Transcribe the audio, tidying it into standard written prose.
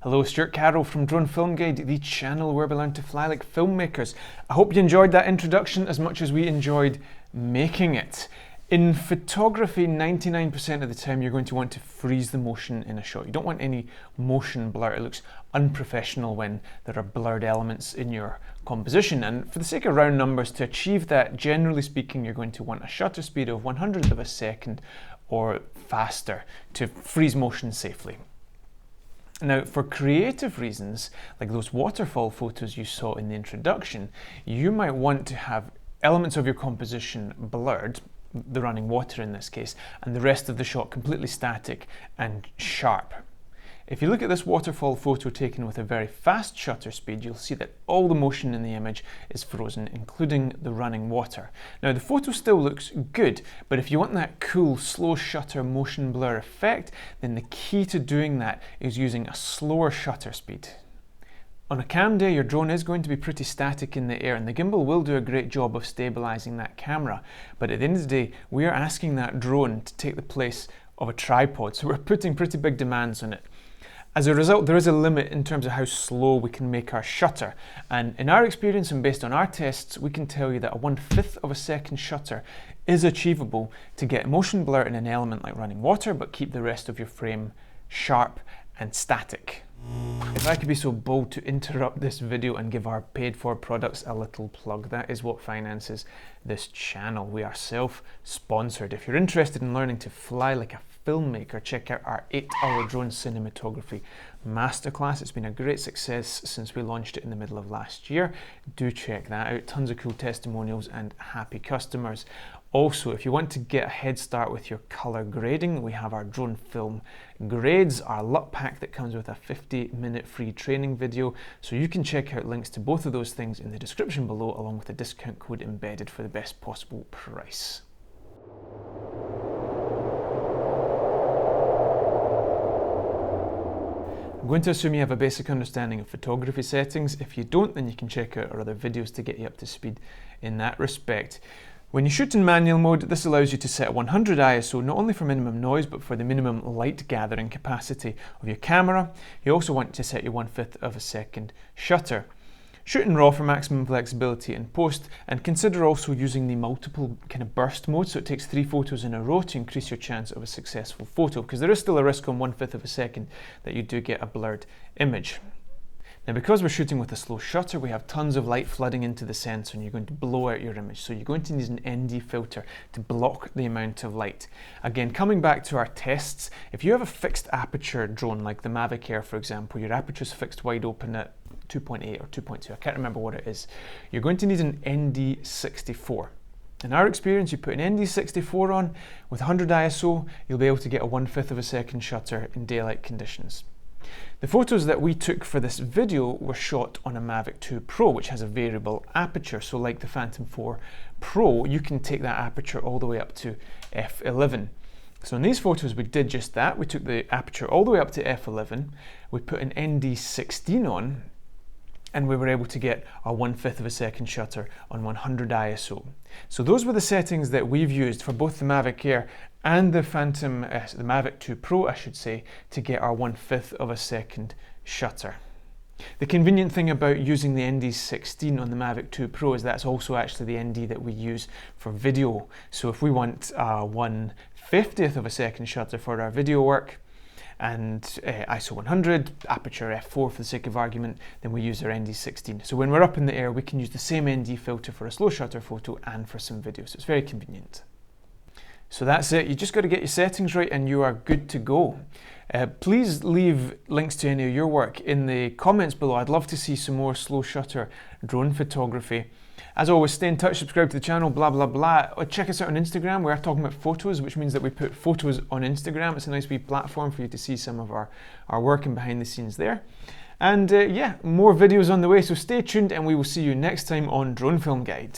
Hello, Stewart Carroll from Drone Film Guide, the channel where we learn to fly like filmmakers. I hope you enjoyed that introduction as much as we enjoyed making it. In photography, 99% of the time you're going to want to freeze the motion in a shot. You don't want any motion blur. It looks unprofessional when there are blurred elements in your composition. And for the sake of round numbers, to achieve that, generally speaking, you're going to want a shutter speed of 1/100th of a second or faster to freeze motion safely. Now, for creative reasons, like those waterfall photos you saw in the introduction, you might want to have elements of your composition blurred, the running water in this case, and the rest of the shot completely static and sharp. If you look at this waterfall photo taken with a very fast shutter speed, you'll see that all the motion in the image is frozen, including the running water. Now, the photo still looks good, but if you want that cool slow shutter motion blur effect, then the key to doing that is using a slower shutter speed. On a cam day, your drone is going to be pretty static in the air, and the gimbal will do a great job of stabilizing that camera. But at the end of the day, we are asking that drone to take the place of a tripod, so we're putting pretty big demands on it. As a result, there is a limit in terms of how slow we can make our shutter. And in our experience and based on our tests, we can tell you that a 1/5 of a second shutter is achievable to get motion blur in an element like running water, but keep the rest of your frame sharp and static. If I could be so bold to interrupt this video and give our paid for products a little plug, that is what finances this channel. We are self-sponsored. If you're interested in learning to fly like a filmmaker, check out our 8-hour drone cinematography masterclass. It's been a great success since we launched it in the middle of last year. Do check that out. Tons of cool testimonials and happy customers. Also, if you want to get a head start with your color grading, we have our drone film grades, our LUT pack that comes with a 50-minute free training video. So you can check out links to both of those things in the description below, along with a discount code embedded for the best possible price. I'm going to assume you have a basic understanding of photography settings. If you don't, then you can check out our other videos to get you up to speed in that respect. When you shoot in manual mode, this allows you to set 100 ISO not only for minimum noise, but for the minimum light gathering capacity of your camera. You also want to set your 1/5 of a second shutter. Shoot in RAW for maximum flexibility in post, and consider also using the multiple kind of burst mode, so it takes 3 photos in a row to increase your chance of a successful photo, because there is still a risk on 1/5 of a second that you do get a blurred image. Now, because we're shooting with a slow shutter, we have tons of light flooding into the sensor and you're going to blow out your image. So you're going to need an ND filter to block the amount of light. Again, coming back to our tests, if you have a fixed aperture drone like the Mavic Air, for example, your aperture is fixed wide open at 2.8 or 2.2, I can't remember what it is, you're going to need an ND64. In our experience, you put an ND64 on with 100 ISO, you'll be able to get a 1/5 of a second shutter in daylight conditions. The photos that we took for this video were shot on a Mavic 2 Pro, which has a variable aperture. So like the Phantom 4 Pro, you can take that aperture all the way up to f11. So in these photos, we did just that. We took the aperture all the way up to f11. We put an ND16 on, and we were able to get a 1/5 of a second shutter on 100 ISO. So those were the settings that we've used for both the Mavic Air and the the Mavic 2 Pro, I should say, to get our 1/5 of a second shutter. The convenient thing about using the ND16 on the Mavic 2 Pro is that's also actually the ND that we use for video. So if we want a 1/50th of a second shutter for our video work, and ISO 100, aperture f4 for the sake of argument, then we use our ND16. So when we're up in the air, we can use the same ND filter for a slow shutter photo and for some video. So it's very convenient. So that's it. You just got to get your settings right and you are good to go. Please leave links to any of your work in the comments below. I'd love to see some more slow shutter drone photography. As always, stay in touch, subscribe to the channel, blah, blah, blah. Check us out on Instagram. We are talking about photos, which means that we put photos on Instagram. It's a nice wee platform for you to see some of our work and behind the scenes there. And yeah, more videos on the way, so stay tuned and we will see you next time on Drone Film Guide.